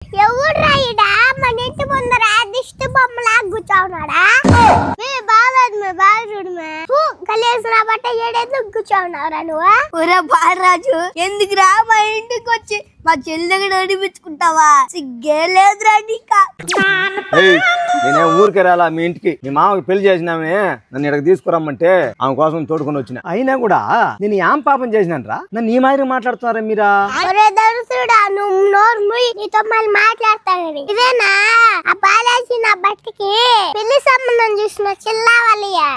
ఎవడ్రా ఈడ మన ఇంటి ముందర దిష్టి బొమ్మలా కూర్చోన్నాడా? కలిసిన బట్ట ఏడెందుకు కూర్చోన్నావురా నువ్వు? ఒరే బాలరాజు, ఎందుకురా మా ఇంటికి వచ్చి మా చెల్లి నడిపించుకుంటావా? సిగ్గే లేదురా నీకా. నేనే ఊరికే రాలా మీ ఇంటికి. మీ మామకి పెళ్లి చేసినామే నన్ను ఇక్కడికి తీసుకురమ్మంటే ఆమె కోసం తోడుకొని వచ్చిన. అయినా కూడా నేను ఏం పాపం చేసినానరా? నన్ను ఈ మాదిరి మాట్లాడుతున్నారా మీరా? నువ్వు నోరు ముయ్యి, నీతో మళ్ళీ మాట్లాడతాను. ఇదేనా ఆ బాలాజీ నా బట్టకి పెళ్లి సంబంధం చూసిన చిల్లావలియా?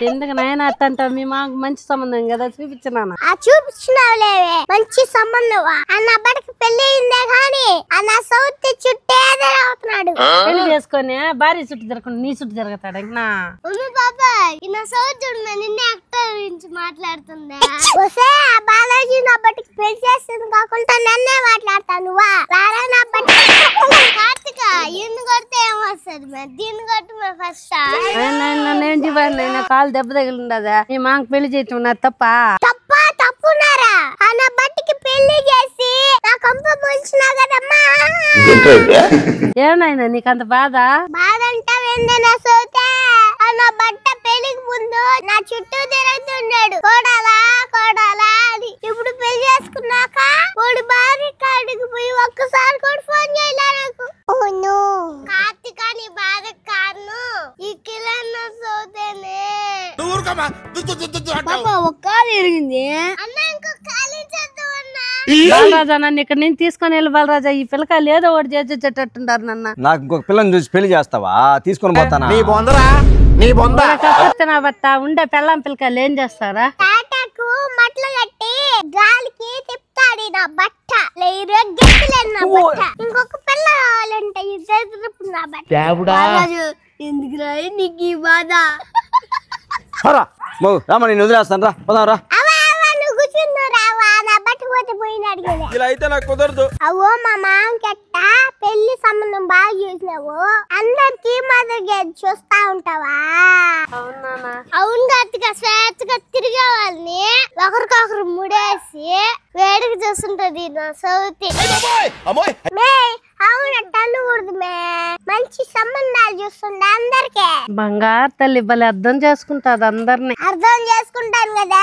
ఎందుకు నాయన అట్టంటావు? మీ మాకు మంచి సంబంధం కదా చూపించినాను. ఆ చూపించినావులేవే మంచి సంబంధం. అన్న బట్టకి పెళ్లి అయిందే కానీ అన్న సౌత్ చుట్టేదే అవుతున్నాడు. పెళ్లి చేసుకొని భార్య చుట్టూ జరగకుండా నీ చుట్టూ జరుగుతాడు. ఇంకా బాబాయ్ ఈ నా సౌత్ నిన్నే యాక్టర్ గురించి మాట్లాడుతుందా? వస్తే ఆ బాలాజీ నా బట్టకి పెళ్లి చేస్తుంది కాకుండా నన్నే మాట్లాడతాను. రారా నా బట్ట కార్తిక ఇన్ని కొడితే ఏమొస్తుంది? దీన్ని కొట్టు ఫస్ట్. నేను కాలు దెబ్బ తగిలిండదా? మీ మాకు పెళ్లి చేయటం నా తప్పున్నారా? నా బట్టకి పెళ్లి చేసి నా కంప ముంచినా కదమ్మా. ఏమైనా నీకంత బాధ అంటావేందన్నా సోతే? నా బట్ట పెళ్లికి ముందు నా చుట్టూ తిరుగుతున్నాడు కోడాలా కోడాలా అని. ఇప్పుడు పెళ్లి చేసుకున్నాక వాడు భార్య కాడికి పోయి ఒక్కసారి కూడా ఫోన్ చేయలే నాకు. కార్తిక నీ బాధ కారణం ఈ కిలన్న సోతేనే. ఒక్క ఎరిగింది అన్న ఇంకో ఖాళీ చేద్దాం అన్నా. బాలరాజా, నన్ను ఇక్కడ నుంచి తీసుకొని వెళ్ళి బాలరాజా. ఈ పిల్లకాయలు ఏదో ఒకటి చేసేటట్టుంటారు. నన్ను నాకు ఇంకొక పిల్లని చూసి పెళ్లి చేస్తావా? తీసుకొని పోతానా? నా బట్ట ఉండే పెళ్ళం పిల్లకాయలు ఏం చేస్తారా? తాటాకు మట్లు కట్టి గాలికి తిప్పుతాడు నా బట్ట. గెట్టలేదు నా బట్ట. ఇంకొక పిల్ల కావాలంటే ఇది నా బట్ట. ఎందుకురా నీకు ఈ బాధ? రామా నేను వదిలేస్తాను. రా పోదాం రా. నువ్వు కూర్చున్నావు రావా? నా బట్ట పోతే పోయినాడు కదా. ఇలా అయితే నాకు కుదరదు. అవో మా మామకెట్ట పెళ్లి సంబంధం బాగా చూసినావు. అందరికి మాదిరిగా చూస్తా ఉంటావా? అవును కార్తిక, స్వేచ్ఛగా తిరిగే వాళ్ళని ఒకరికొకరు ముడేసి వేడికి చూస్తుంటది నా సౌతి. అవునట్ట అనకూడదు మే. మంచి సంబంధాలు చూస్తుండే అందరికి. బంగారు తల్లి భలే అర్థం చేసుకుంటాది అందరిని. అర్థం చేసుకుంటాను కదా.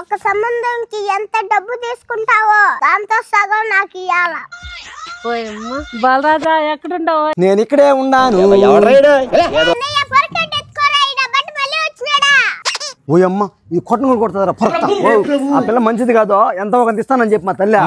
ఒక సంబంధంకి ఎంత డబ్బు తీసుకుంటావో దాంతో సగం నాకు ఇయ్యాల. బాలరాజా ఎక్కడుండవు? నేను ఇక్కడే ఉన్నాను. ఓ అమ్మ ఈ కొట్టను కొడుతుందా? ఆ పిల్ల మంచిది కాదు. ఎంత ఒక ఇస్తానని చెప్పి మా తల్లి.